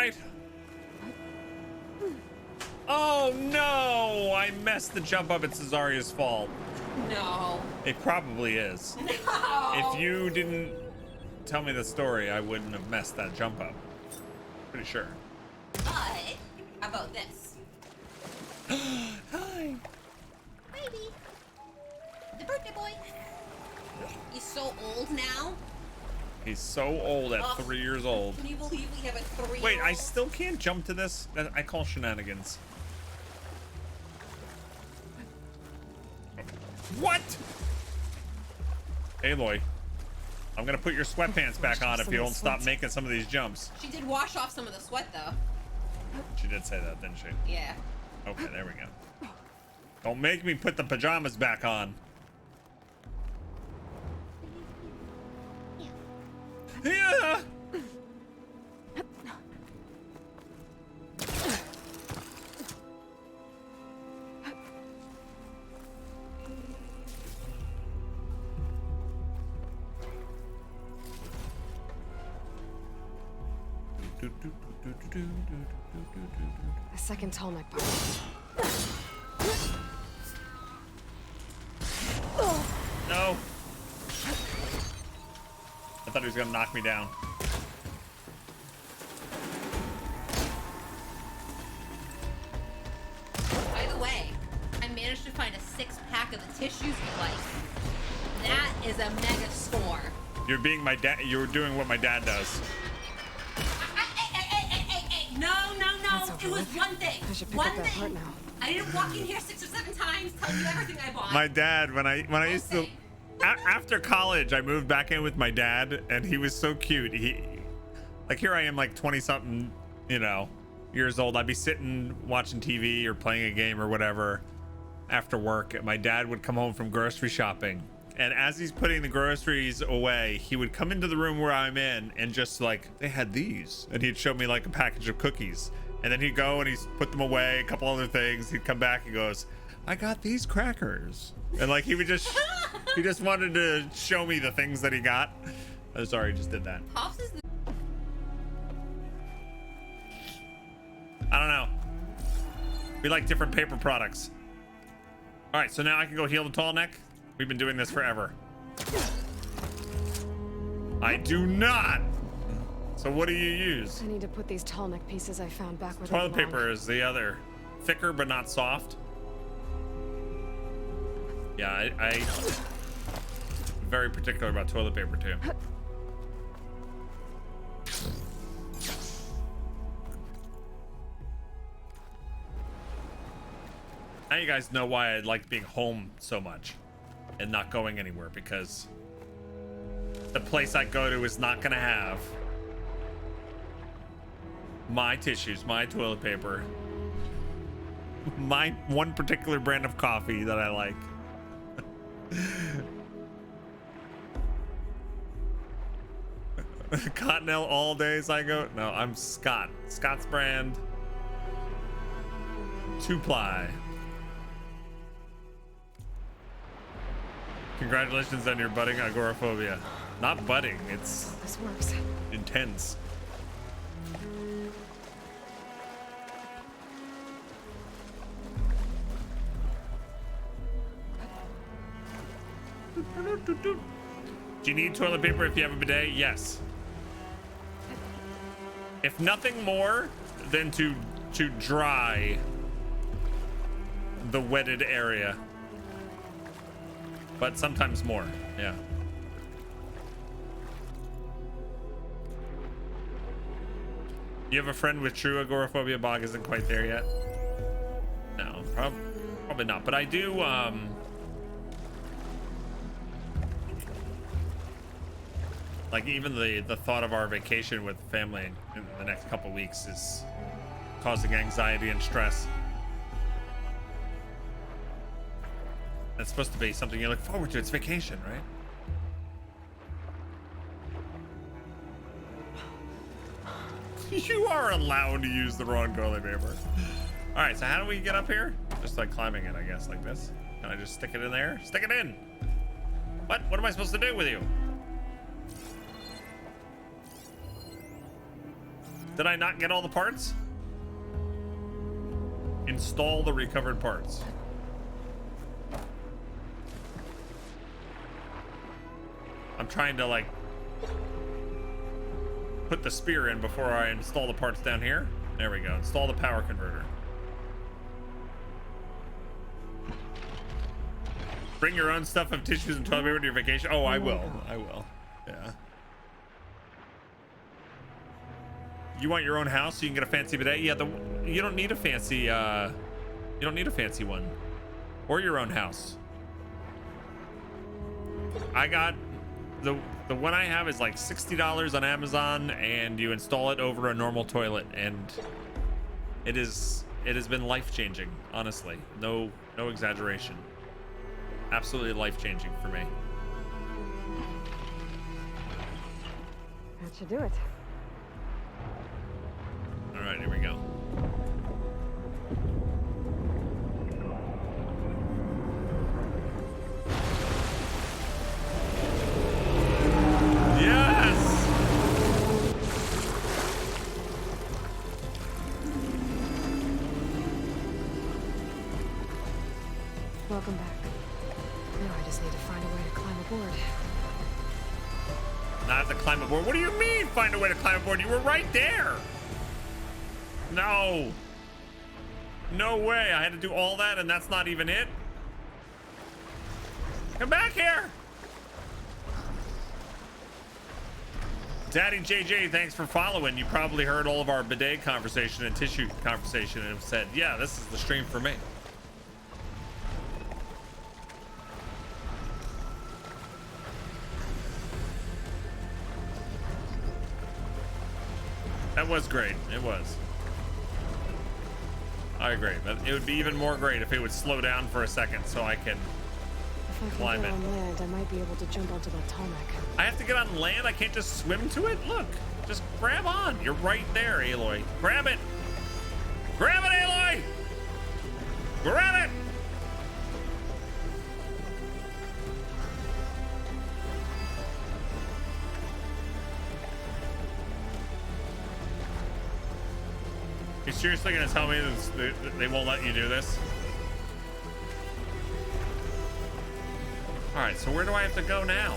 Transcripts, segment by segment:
right. Oh no! I messed the jump up. It's Cesaria's fault. No. It probably is. No. If you didn't tell me the story, I wouldn't have messed that jump up. Pretty sure. But how about this? Hi. Baby. The birthday boy. He's so old now. He's so old at 3 years old. Can you believe we have a 3-year-old? Wait, I still can't jump to this? I call shenanigans. What? Aloy, I'm gonna put your sweatpants back on if you don't stop making some of these jumps. She did wash off some of the sweat, though. She did say that, didn't she? Yeah. Okay, there we go. Don't make me put the pajamas back on. Yeah. A second tall neck part. No. I thought he was gonna knock me down. By the way, I managed to find a 6-pack of the tissues you like. That is a mega score. You're being my dad. You're doing what my dad does. Hey. No. It was one thing. I should pick One up that part thing. now. I didn't walk in here 6 or 7 times telling you everything I bought. My dad, when I used to, after college, I moved back in with my dad, and he was so cute. Like here I am, like 20 something, years old. I'd be sitting watching TV or playing a game or whatever after work. And my dad would come home from grocery shopping, and as he's putting the groceries away, he would come into the room where I'm in and just like, they had these, and he'd show me like a package of cookies. And then he'd go and he'd put them away, a couple other things. He'd come back and goes, I got these crackers. And like he just wanted to show me the things that he got. Oh, sorry, he just did that. Pops is the I don't know. We like different paper products. All right, so now I can go heal the tall neck. We've been doing this forever. I do not. So what do you use? I need to put these tall neck pieces I found back where Toilet they belong. paper is the other. Thicker but not soft. Yeah, I very particular about toilet paper too. Now you guys know why I like being home so much and not going anywhere, because the place I go to is not gonna have my tissues, my toilet paper, my one particular brand of coffee that I like. Cottonelle all days I go. No, I'm Scott. Scott's brand. 2-ply. Congratulations on your budding agoraphobia. Not budding, it's This works. intense. Do you need toilet paper if you have a bidet? Yes. If nothing more than to dry the wetted area. But sometimes more, yeah. You have a friend with true agoraphobia? Bog isn't quite there yet. No, probably not. But I do, like even the thought of our vacation with family in the next couple weeks is causing anxiety and stress. That's supposed to be something you look forward to. It's vacation, right? You are allowed to use the wrong toilet paper. All right, so how do we get up here? Just like climbing it, I guess, like this. Can I just stick it in there? Stick it in. What am I supposed to do with you? Did I not get all the parts? Install the recovered parts. I'm trying to like put the spear in before I install the parts down here. There we go. Install the power converter. Bring your own stuff of tissues and toilet paper to your vacation. Oh, I will. I will. Yeah. You want your own house so you can get a fancy bidet? Yeah, you don't need a fancy you don't need a fancy one. Or your own house. I got the one I have is like $60 on Amazon, and you install it over a normal toilet, and it has been life-changing, honestly. No exaggeration. Absolutely life-changing for me. That should do it. All right, here we go. Yes! Welcome back. Now I just need to find a way to climb aboard. Not have to climb aboard. What do you mean find a way to climb aboard? You were right there. No. No way. I had to do all that and that's not even it. Come back here. Daddy JJ, thanks for following. You probably heard all of our bidet conversation and tissue conversation and have said, yeah, this is the stream for me. That was great. It was. I agree, but it would be even more great if it would slow down for a second so I can If I can climb get it. on land, I might be able to jump onto that tall neck. I have to get on land? I can't just swim to it? Look, just grab on. You're right there, Aloy. Grab it. Grab it, Aloy. Grab it. You seriously gonna tell me that they won't let you do this? All right, so where do I have to go now?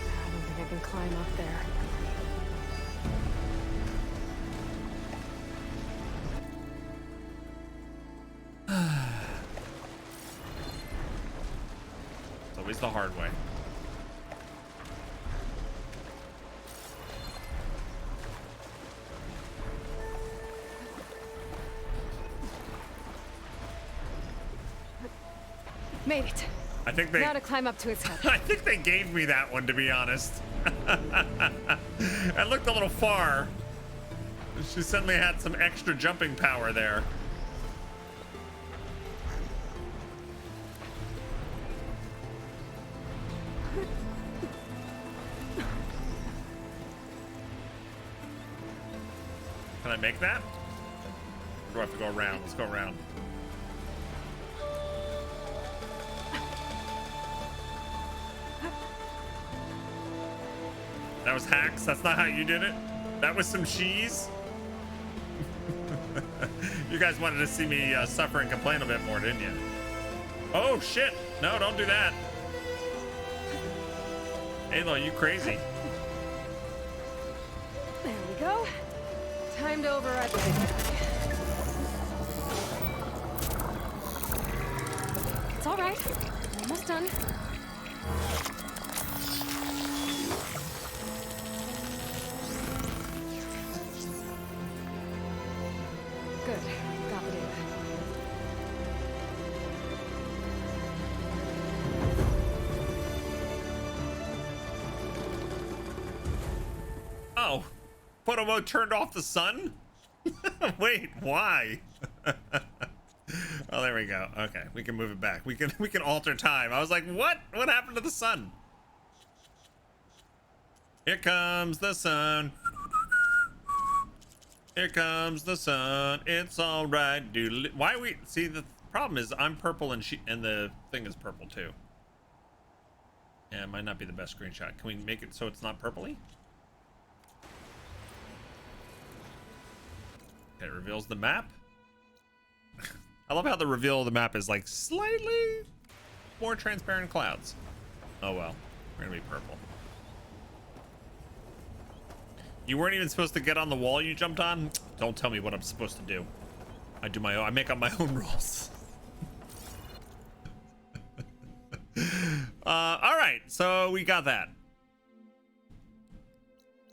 I don't think I can climb up there. It's always the hard way. Made it. I think they Now to climb up to its head. I think they gave me that one, to be honest. I looked a little far. She suddenly had some extra jumping power there. Can I make that? Or do I have to go around? Let's go around. That was hacks. That's not how you did it. That was some cheese. You guys wanted to see me suffer and complain a bit more, didn't you? Oh shit! No, don't do that. Aloy, you crazy? There we go. Time to override the big guy. It's all right. Almost done. Good. Got the data. Oh, photo mode turned off the sun? Wait, why? Oh, there we go. Okay, we can move it back. We can alter time. I was like, what? What happened to the sun? Here comes the sun. Here comes the sun. It's all right. Doodle. Why we see the problem is I'm purple and the thing is purple too. Yeah, it might not be the best screenshot. Can we make it so it's not purpley? Okay, it reveals the map. I love how the reveal of the map is like slightly more transparent clouds. Oh well, we're gonna be purple. You weren't even supposed to get on the wall you jumped on? Don't tell me what I'm supposed to do. I do my own, I make up my own rules. All right, so we got that.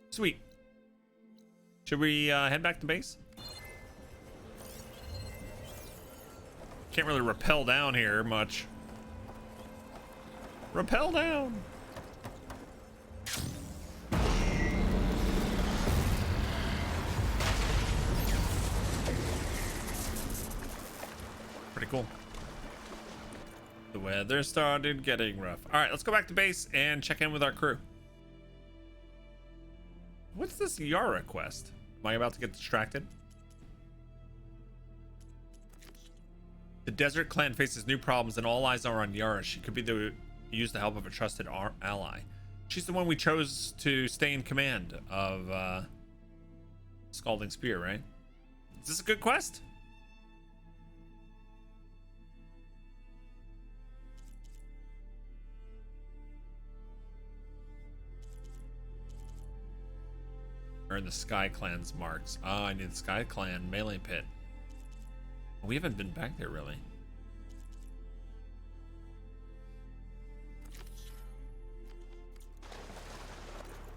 Sweet. Should we head back to base? Can't really rappel down here much. Rappel down. Pretty cool. The weather started getting rough. All right, let's go back to base and check in with our crew. What's this Yara quest? Am I about to get distracted? The desert clan faces new problems and all eyes are on Yara. She could use the help of a trusted ally. She's the one we chose to stay in command of Scalding Spear, right? Is this a good quest? Earn the Sky Clan's marks. Ah, I need the Sky Clan melee pit. We haven't been back there really.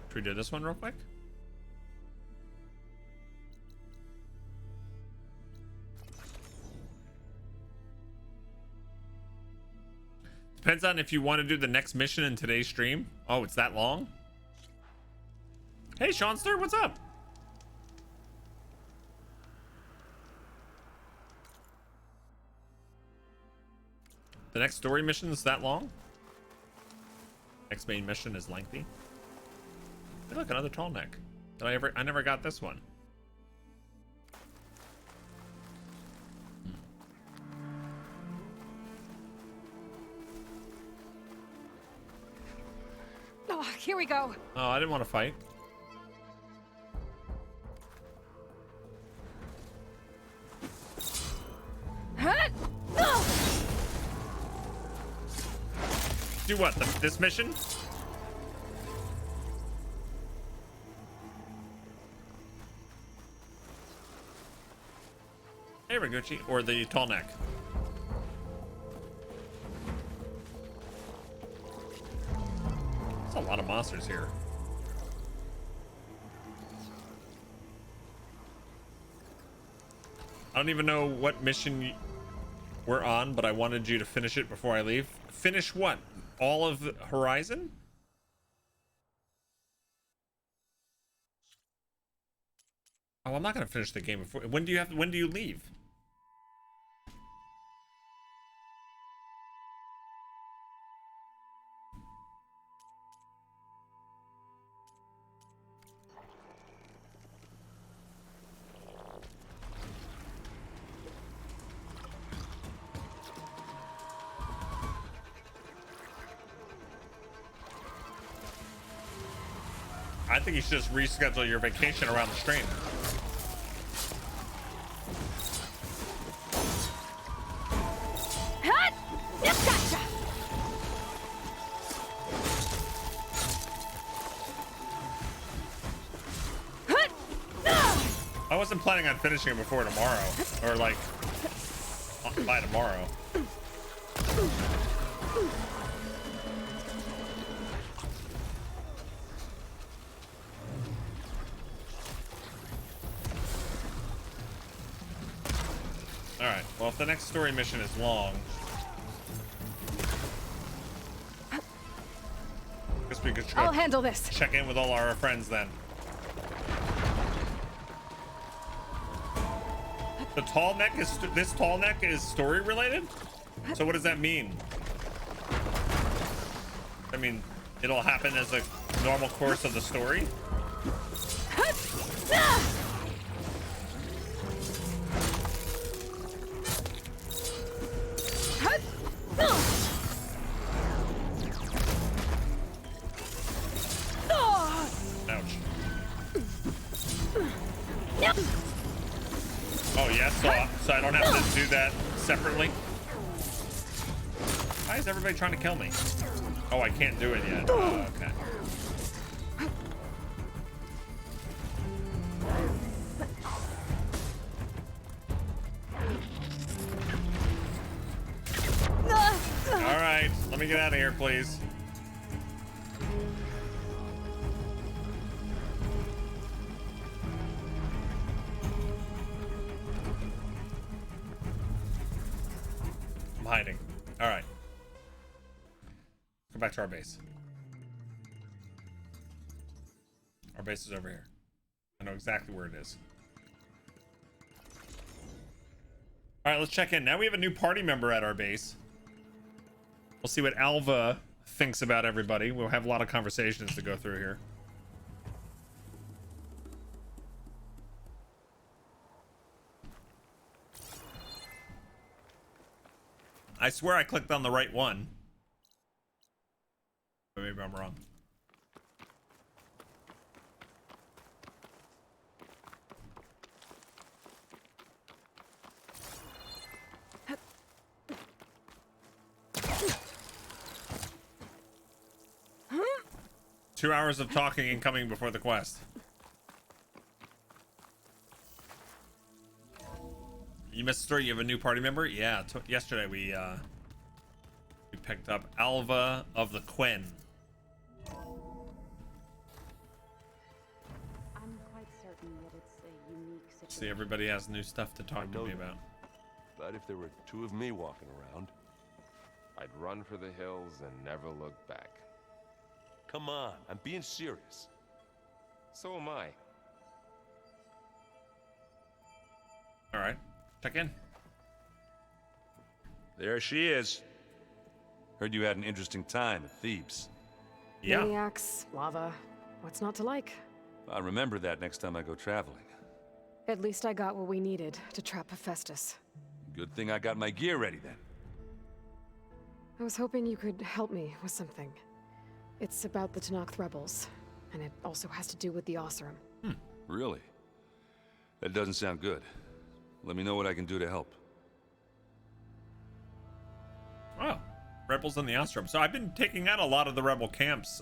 Should we do this one real quick? Depends on if you want to do the next mission in today's stream. Oh, it's that long? Hey, Seanster, what's up? The next story mission is that long? Next main mission is lengthy. Hey, look, another tall neck. I never got this one. Oh, here we go. Oh, I didn't want to fight. Do what? This mission? Hey, Raguchi, or the tall neck. There's a lot of monsters here. I don't even know what mission we're on, but I wanted you to finish it before I leave. Finish what? All of Horizon? Oh, I'm not gonna finish the game before. When do you leave? I think you should just reschedule your vacation around the stream. I wasn't planning on finishing it before tomorrow, or like by tomorrow. Alright, well, if the next story mission is long, I guess we could I'll handle this. Check in with all our friends then. The tall neck is this tall neck is story related? So what does that mean? I mean, it'll happen as a normal course of the story? Ouch. Oh, yes, so I don't have to do that separately. Why is everybody trying to kill me? Oh, I can't do it yet. Oh, okay. All right, let me get out of here, please. I'm hiding. All right. Go back to our base. Our base is over here. I know exactly where it is. All right, let's check in. Now we have a new party member at our base. We'll see what Alva thinks about everybody. We'll have a lot of conversations to go through here. I swear I clicked on the right one. But maybe I'm wrong. Huh? 2 hours of talking and coming before the quest. You missed the story. You have a new party member? Yeah, yesterday we picked up Alva of the Quen. I'm quite certain that it's a unique situation. See, everybody has new stuff to talk to me about. But if there were two of me walking around, I'd run for the hills and never look back. Come on, I'm being serious. So am I. All right, check in. There she is. Heard you had an interesting time at Thebes. Yeah. Maniacs, lava. What's not to like? I'll remember that next time I go traveling. At least I got what we needed to trap Hephaestus. Good thing I got my gear ready then. I was hoping you could help me with something. It's about the Tanakh rebels, and it also has to do with the Oseram. Really? That doesn't sound good. Let me know what I can do to help. Oh, rebels in the Ostrom. So I've been taking out a lot of the rebel camps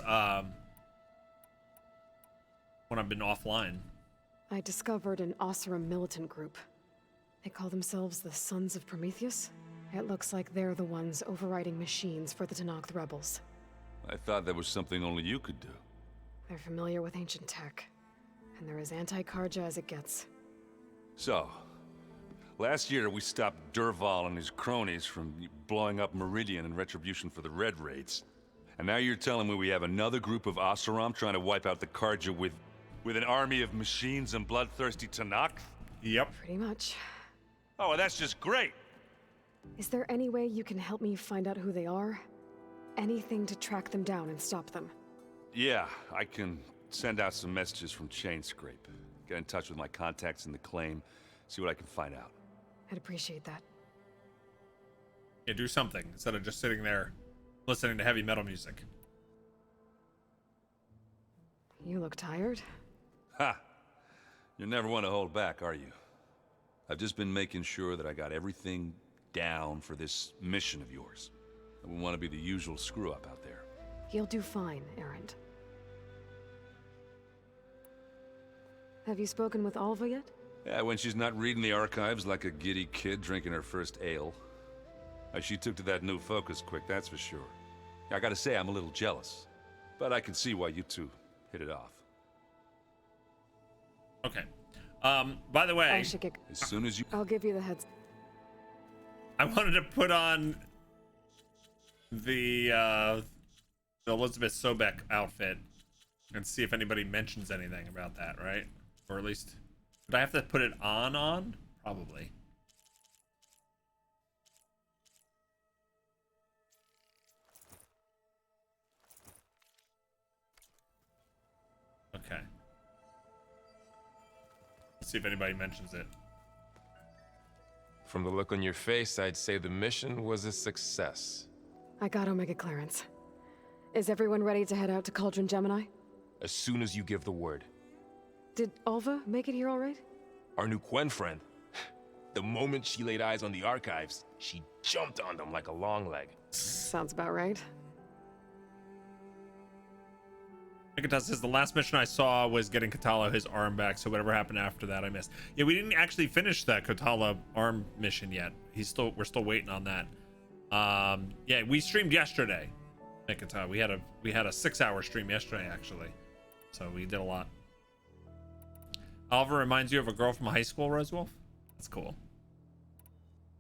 when I've been offline. I discovered an Oseram militant group. They call themselves the Sons of Prometheus. It looks like they're the ones overriding machines for the Tanakh rebels. I thought that was something only you could do. They're familiar with ancient tech, and they're as anti-Karja as it gets. So, last year we stopped Durval and his cronies from blowing up Meridian in retribution for the Red Raids. And now you're telling me we have another group of Oseram trying to wipe out the Karja with an army of machines and bloodthirsty Tanakh? Yep. Pretty much. Oh, well, that's just great! Is there any way you can help me find out who they are? Anything to track them down and stop them? Yeah, I can send out some messages from Chainscrape. Get in touch with my contacts in the claim, see what I can find out. I'd appreciate that. Yeah, do something instead of just sitting there listening to heavy metal music. You look tired. Ha! You never want to hold back, are you? I've just been making sure that I got everything down for this mission of yours. I wouldn't want to be the usual screw-up out there. You'll do fine, Erend. Have you spoken with Alva yet? Yeah, when she's not reading the archives like a giddy kid drinking her first ale. She took to that new focus quick, that's for sure. I gotta say, I'm a little jealous. But I can see why you two hit it off. Okay. By the way, I should get... As soon as you... I'll give you the heads. I wanted to put on the Elizabeth Sobek outfit and see if anybody mentions anything about that, right? Or at least, would I have to put it on? Probably. Okay. Let's see if anybody mentions it. From the look on your face, I'd say the mission was a success. I got Omega clearance. Is everyone ready to head out to Cauldron Gemini? As soon as you give the word. Did Alva make it here all right? Our new Quen friend? The moment she laid eyes on the archives, she jumped on them like a long leg. Sounds about right. Nikitas says the last mission I saw was getting Katala his arm back, so whatever happened after that I missed. Yeah, we didn't actually finish that Katala arm mission yet. We're still waiting on that. Yeah, we streamed yesterday. Nikita, we had a 6-hour stream yesterday actually, so we did a lot. Oliver reminds you of a girl from high school, Rosewolf. That's cool.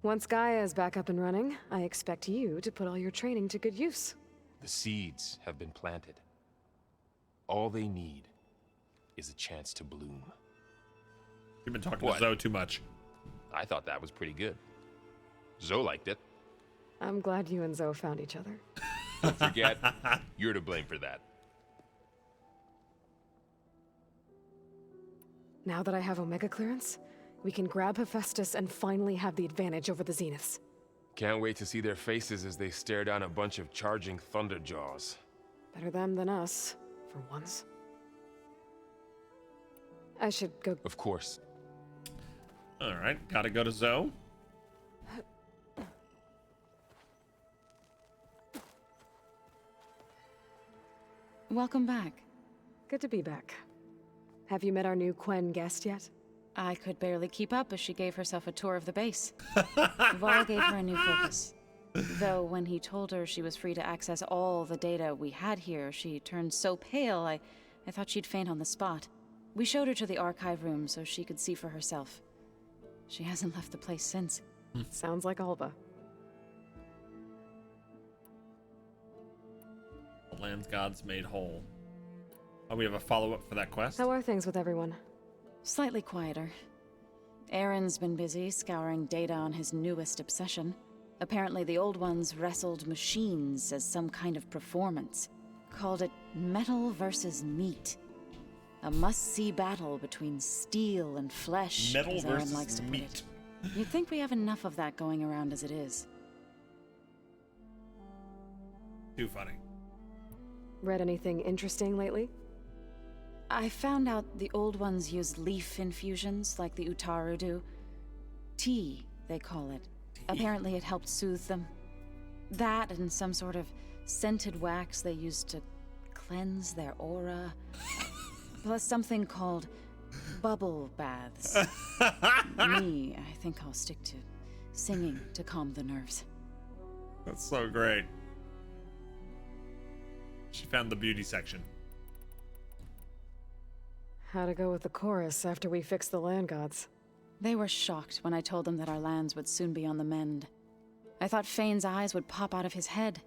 Once Gaia is back up and running, I expect you to put all your training to good use. The seeds have been planted. All they need is a chance to bloom. You've been talking What? to Zoe too much. I thought that was pretty good. Zoe liked it. I'm glad you and Zoe found each other. Don't forget, you're to blame for that. Now that I have Omega clearance, we can grab Hephaestus and finally have the advantage over the Zeniths. Can't wait to see their faces as they stare down a bunch of charging Thunderjaws. Better them than us, for once. I should go. Of course. All right, gotta go to Zoe. Welcome back. Good to be back. Have you met our new Quen guest yet? I could barely keep up as she gave herself a tour of the base. Vol gave her a new focus. Though when he told her she was free to access all the data we had here, she turned so pale, I thought she'd faint on the spot. We showed her to the archive room so she could see for herself. She hasn't left the place since. Sounds like Alba. The land's gods made whole. Oh, we have a follow-up for that quest? How are things with everyone? Slightly quieter. Aaron's been busy scouring data on his newest obsession. Apparently the old ones wrestled machines as some kind of performance. Called it metal versus meat. A must-see battle between steel and flesh, Metal as Aaron versus likes to put meat. it. You'd think we have enough of that going around as it is. Too funny. Read anything interesting lately? I found out the old ones use leaf infusions like the Utaru do. Tea, they call it. Apparently it helped soothe them. That and some sort of scented wax they used to cleanse their aura. Plus something called bubble baths. Me, I think I'll stick to singing to calm the nerves. That's so great. She found the beauty section. How to go with the chorus after we fix the land gods? They were shocked when I told them that our lands would soon be on the mend. I thought Fane's eyes would pop out of his head.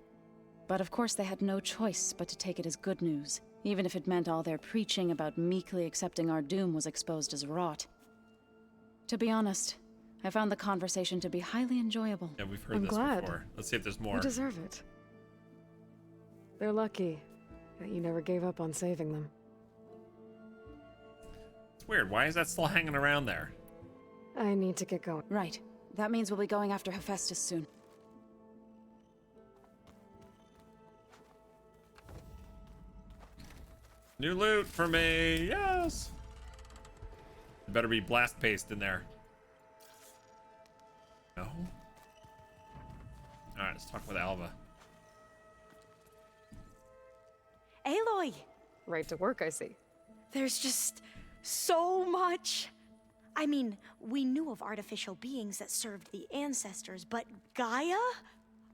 But of course they had no choice but to take it as good news, even if it meant all their preaching about meekly accepting our doom was exposed as rot. To be honest, I found the conversation to be highly enjoyable. Yeah, we've heard I'm this glad. before. Let's see if there's more. You deserve it. They're lucky that you never gave up on saving them. It's weird. Why is that still hanging around there? I need to get going. Right. That means we'll be going after Hephaestus soon. New loot for me. Yes. There better be blast paste in there. No. All right, let's talk with Alva. Aloy, Right to work, I see. there's just so much. I mean, we knew of artificial beings that served the ancestors, but Gaia?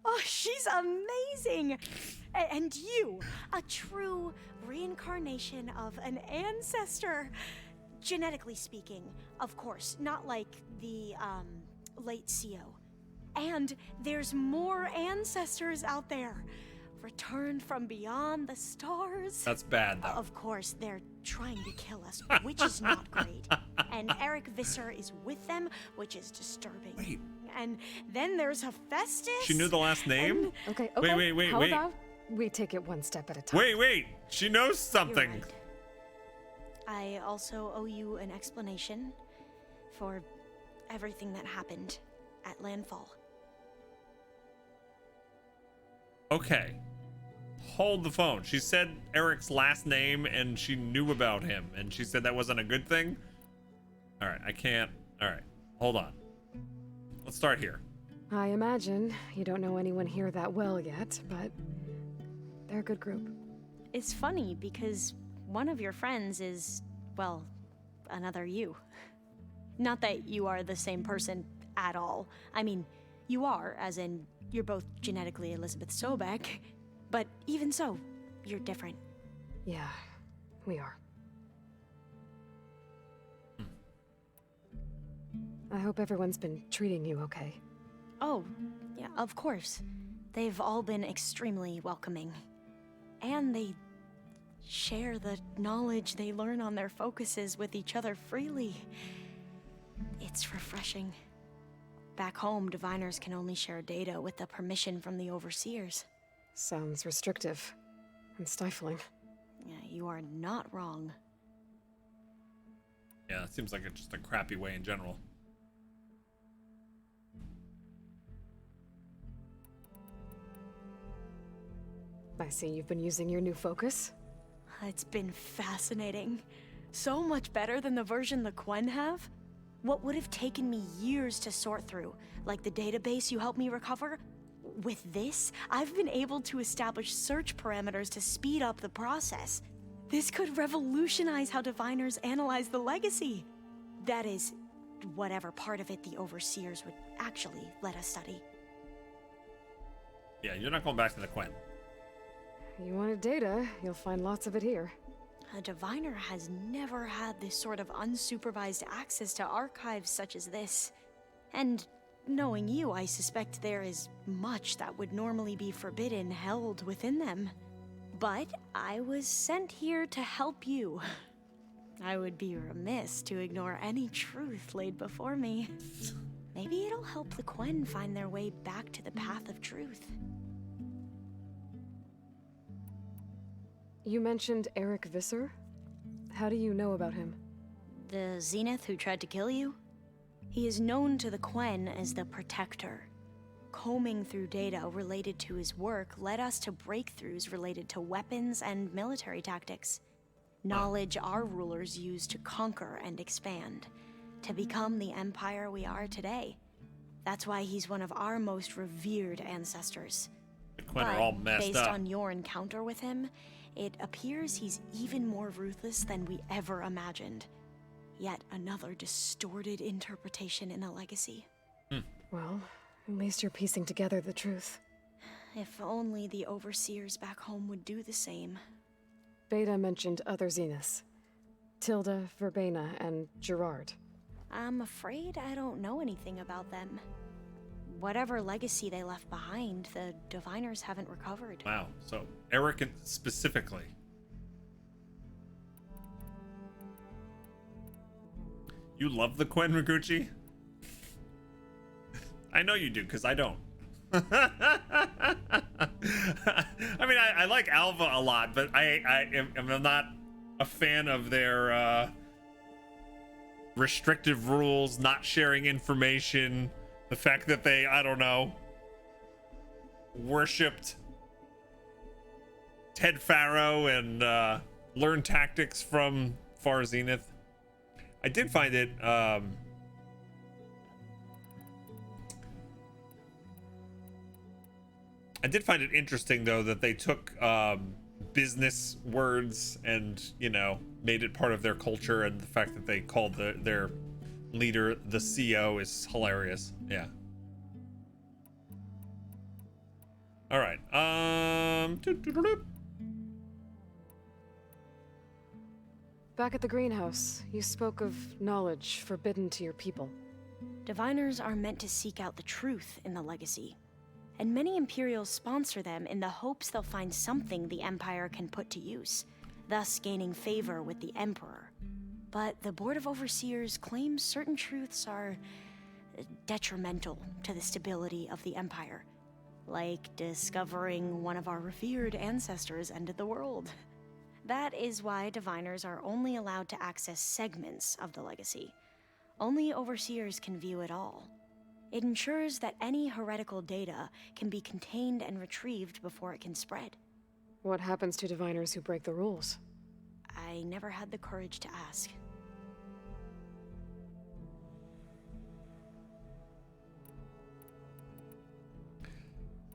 Oh, she's amazing! And you, a true reincarnation of an ancestor. Genetically speaking, of course, not like the, late CO. And there's more ancestors out there. Returned from beyond the stars. That's bad, though. Of course, they're trying to kill us, which is not great. And Eric Visser is with them, which is disturbing. Wait. And then there's Hephaestus. She knew the last name? Okay, Wait, okay. wait, How wait. about we take it one step at a time? Wait. She knows You're something. right. I also owe you an explanation for everything that happened at Landfall. Okay. Hold the phone. She said Eric's last name and she knew about him. And she said that wasn't a good thing? All right, I can't. All right, hold on. Let's start here. I imagine you don't know anyone here that well yet, but they're a good group. It's funny because one of your friends is, well, another you. Not that you are the same person at all. I mean, you are, as in, you're both genetically Elizabeth Sobek, but even so, you're different. Yeah, we are. I hope everyone's been treating you okay. Oh, yeah, of course. They've all been extremely welcoming. And they share the knowledge they learn on their focuses with each other freely. It's refreshing. Back home, diviners can only share data with the permission from the overseers. Sounds restrictive and stifling. Yeah, you are not wrong. Yeah, it seems like it's just a crappy way in general. I see you've been using your new focus. It's been fascinating. So much better than the version the Quen have. What would have taken me years to sort through, like the database you helped me recover, with this, I've been able to establish search parameters to speed up the process. This could revolutionize how diviners analyze the legacy. That is, whatever part of it the overseers would actually let us study. Yeah, you're not going back to the Quen. You wanted data, you'll find lots of it here. A diviner has never had this sort of unsupervised access to archives such as this. And knowing you, I suspect there is much that would normally be forbidden held within them. But I was sent here to help you. I would be remiss to ignore any truth laid before me. Maybe it'll help the Quen find their way back to the path of truth. You mentioned Eric Visser? How do you know about him? The Zenith who tried to kill you? He is known to the Quen as the Protector. Combing through data related to his work led us to breakthroughs related to weapons and military tactics. Knowledge our rulers used to conquer and expand, to become the empire we are today. That's why he's one of our most revered ancestors. The Quen are all messed based up. on your encounter with him, it appears he's even more ruthless than we ever imagined. Yet another distorted interpretation in the legacy. Well, at least you're piecing together the truth. If only the overseers back home would do the same. Beta mentioned other Zeniths. Tilda, Verbena, and Gerard. I'm afraid I don't know anything about them. Whatever legacy they left behind, the diviners haven't recovered. Wow. So Eric specifically. You love the Quen, Riguchi? I know you do, because I don't. I mean, I like Alva a lot, but I'm not a fan of their restrictive rules, not sharing information, the fact that they, I don't know, worshipped Ted Faro and learned tactics from Far Zenith. I did find it interesting though that they took business words and, you know, made it part of their culture, and the fact that they called their leader the CO is hilarious. Yeah. All right. Back at the greenhouse, you spoke of knowledge forbidden to your people. Diviners are meant to seek out the truth in the legacy, and many Imperials sponsor them in the hopes they'll find something the Empire can put to use, thus gaining favor with the Emperor. But the Board of Overseers claims certain truths are detrimental to the stability of the Empire, like discovering one of our revered ancestors ended the world. That is why diviners are only allowed to access segments of the legacy. Only overseers can view it all. It ensures that any heretical data can be contained and retrieved before it can spread. What happens to diviners who break the rules? I never had the courage to ask.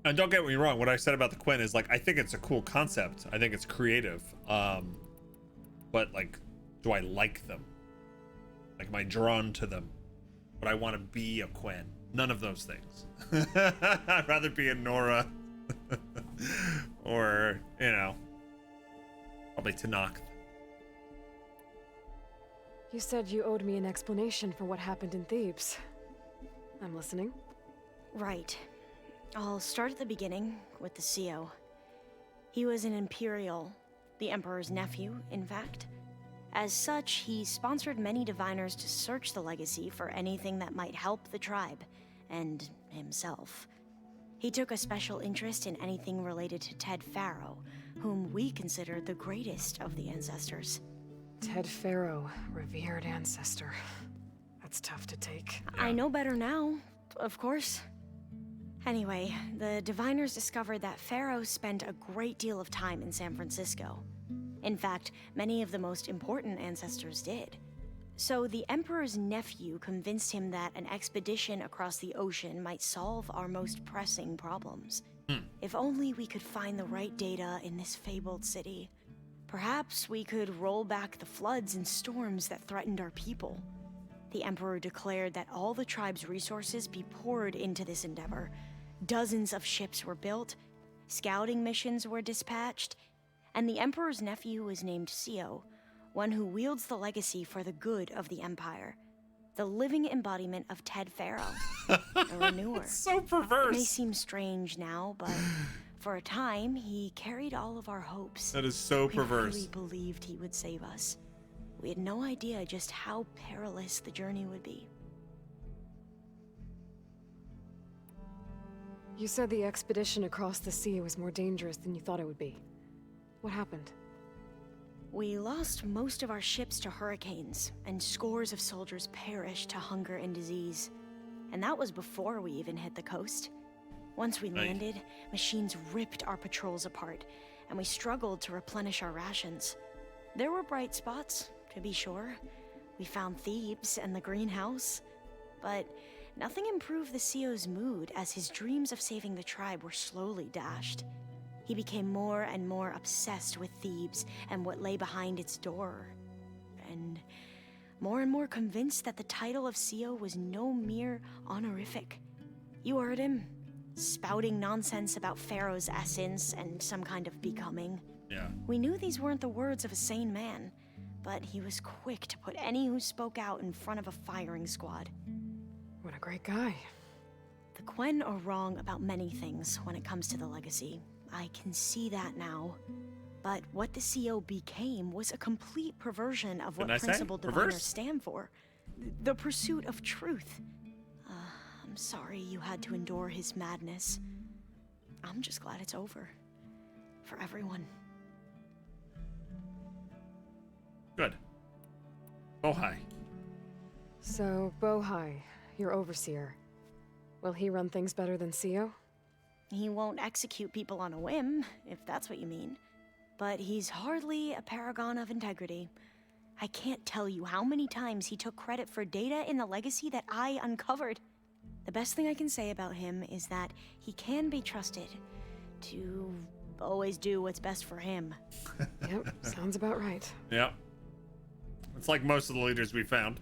And don't get me wrong, what I said about the Quinn is like I think it's a cool concept. I think it's creative. But like, do I like them? Like, am I drawn to them? Would I want to be a Quinn? None of those things. I'd rather be a Nora. Or, you know, probably Tanakh. You said you owed me an explanation for what happened in Thebes. I'm listening. Right. I'll start at the beginning with the CO. He was an Imperial, the Emperor's nephew, in fact. As such, he sponsored many diviners to search the legacy for anything that might help the tribe, and himself. He took a special interest in anything related to Ted Faro, whom we consider the greatest of the ancestors. Ted Faro, revered ancestor. That's tough to take. I know better now, of course. Anyway, the diviners discovered that Faro spent a great deal of time in San Francisco. In fact, many of the most important ancestors did. So the Emperor's nephew convinced him that an expedition across the ocean might solve our most pressing problems. If only we could find the right data in this fabled city. Perhaps we could roll back the floods and storms that threatened our people. The Emperor declared that all the tribe's resources be poured into this endeavor. Dozens of ships were built, scouting missions were dispatched, and the Emperor's nephew was named CO, one who wields the legacy for the good of the Empire. The living embodiment of Ted Faro, a renewer. So perverse. It may seem strange now, but for a time, he carried all of our hopes. That is so perverse. We really believed he would save us. We had no idea just how perilous the journey would be. You said the expedition across the sea was more dangerous than you thought it would be. What happened? We lost most of our ships to hurricanes, and scores of soldiers perished to hunger and disease. And that was before we even hit the coast. Once we landed, machines ripped our patrols apart, and we struggled to replenish our rations. There were bright spots, to be sure. We found Thebes and the greenhouse, but nothing improved the CO's mood as his dreams of saving the tribe were slowly dashed. He became more and more obsessed with Thebes and what lay behind its door, and more convinced that the title of CO was no mere honorific. You heard him, spouting nonsense about Pharaoh's essence and some kind of becoming. Yeah. We knew these weren't the words of a sane man, but he was quick to put any who spoke out in front of a firing squad. What a great guy. The Quen are wrong about many things when it comes to the legacy. I can see that now. But what the CO became was a complete perversion of what principled diviners stand for. The pursuit of truth. I'm sorry you had to endure his madness. I'm just glad it's over. For everyone. Good. Bohai. So, Bohai, your overseer. Will he run things better than CO? He won't execute people on a whim, if that's what you mean. But he's hardly a paragon of integrity. I can't tell you how many times he took credit for data in the legacy that I uncovered. The best thing I can say about him is that he can be trusted to always do what's best for him. Yep, sounds about right. Yep. It's like most of the leaders we found.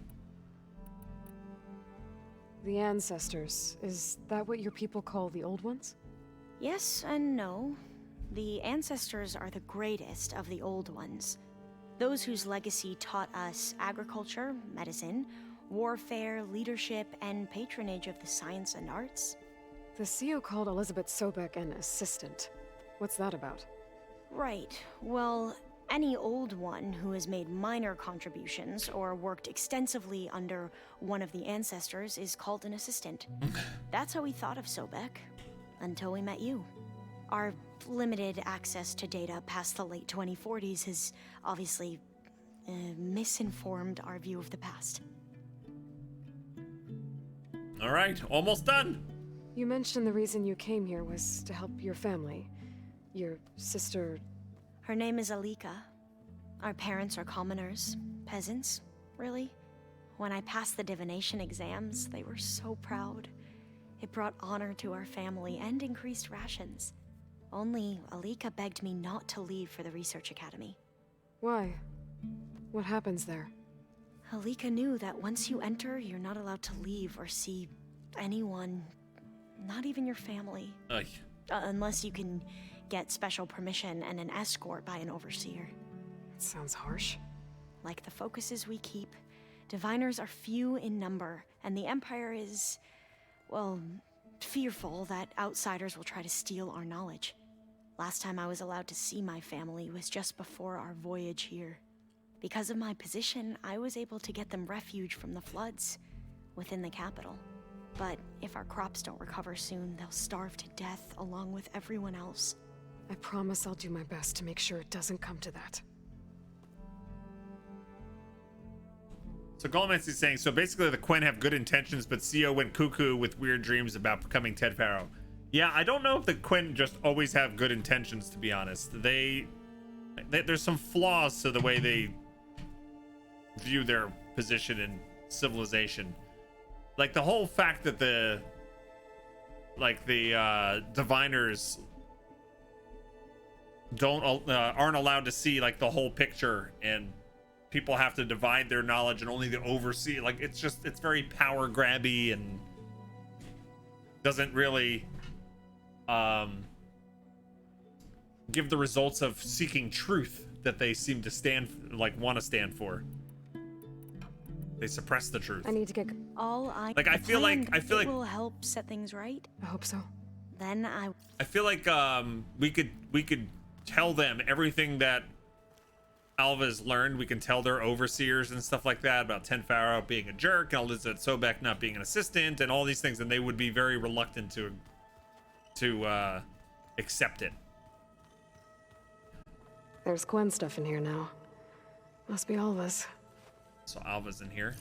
The ancestors, is that what your people call the old ones? Yes and no. The ancestors are the greatest of the old ones. Those whose legacy taught us agriculture, medicine, warfare, leadership, and patronage of the science and arts. The CO called Elizabeth Sobek an assistant. What's that about? Right. Well, any old one who has made minor contributions or worked extensively under one of the ancestors is called an assistant. That's how we thought of Sobek, until we met you. Our limited access to data past the late 2040s has obviously misinformed our view of the past. All right, almost done. You mentioned the reason you came here was to help your family. Your sister... Her name is Alika. Our parents are commoners, peasants, really. When I passed the divination exams, they were so proud. It brought honor to our family and increased rations. Only Alika begged me not to leave for the Research Academy. Why? What happens there? Alika knew that once you enter, you're not allowed to leave or see anyone, not even your family. Ugh. Unless you can get special permission and an escort by an overseer. It sounds harsh. Like the focuses we keep, diviners are few in number, and the Empire is, well, fearful that outsiders will try to steal our knowledge. Last time I was allowed to see my family was just before our voyage here. Because of my position, I was able to get them refuge from the floods within the capital. But if our crops don't recover soon, they'll starve to death along with everyone else. I promise I'll do my best to make sure it doesn't come to that. So Golomancy's saying, so basically the Quinn have good intentions, but CO went cuckoo with weird dreams about becoming Ted Faro. Yeah, I don't know if the Quinn just always have good intentions, to be honest. There's some flaws to the way they view their position in civilization. Like the whole fact that the diviners aren't allowed to see like the whole picture, and people have to divide their knowledge and only the overseer. Like it's very power grabby and doesn't really give the results of seeking truth that they seem to want to stand for. They suppress the truth. I need to get... I feel like will help set things right. I hope so. Then I feel like we could tell them everything that Alva's learned. We can tell their overseers and stuff like that about Ten Faro being a jerk and Elizabeth Sobek not being an assistant and all these things, and they would be very reluctant to accept it. There's Gwen stuff in here now. Must be Alva's. So Alva's in here.